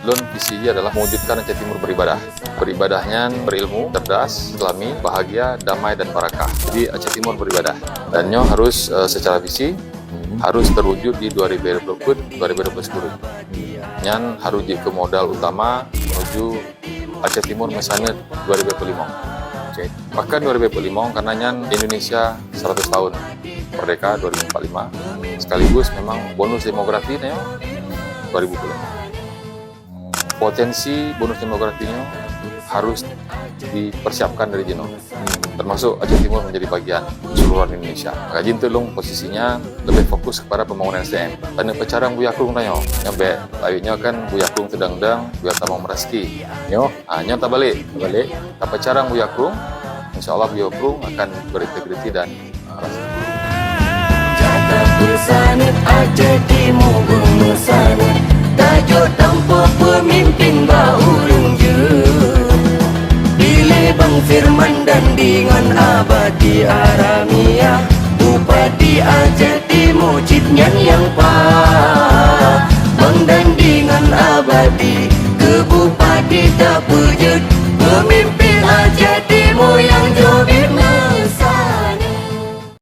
Lun visi adalah mewujudkan Aceh Timur beribadah. Beribadahnya berilmu, cerdas, islami, bahagia, damai, dan barakah. Jadi Aceh Timur beribadah. Dan nyo harus secara visi harus terwujud di 2020-2020. Nyan harus ke modal utama menuju Aceh Timur misalnya 2045. Okay. Bahkan 2045 karena nyan Indonesia 100 tahun merdeka 2045. Sekaligus memang bonus demografi 2045. Potensi bonus demografinya harus dipersiapkan dari Jino, termasuk Aceh Timur menjadi bagian keseluruhan Indonesia. Maka Jintulung posisinya lebih fokus kepada pembangunan SDM. Dan pecarang Buyakrung tanya, nyampe layaknya kan Buyakrung sedang-dang, biar tamang mereski. Nyo tak balik. Tak pecarang Buyakrung, insya Allah Buyakrung akan berintegriti dan Jaga bersanit Aceh Timur bersanit. Tajuk tanpa pemimpin baurung je. Pilih Bang Firman dan dengan abadi Aramia. Bupati Aceh Timur Citnyan yang pah. Bang dan dengan abadi ke bupati tak pejut. Pemimpin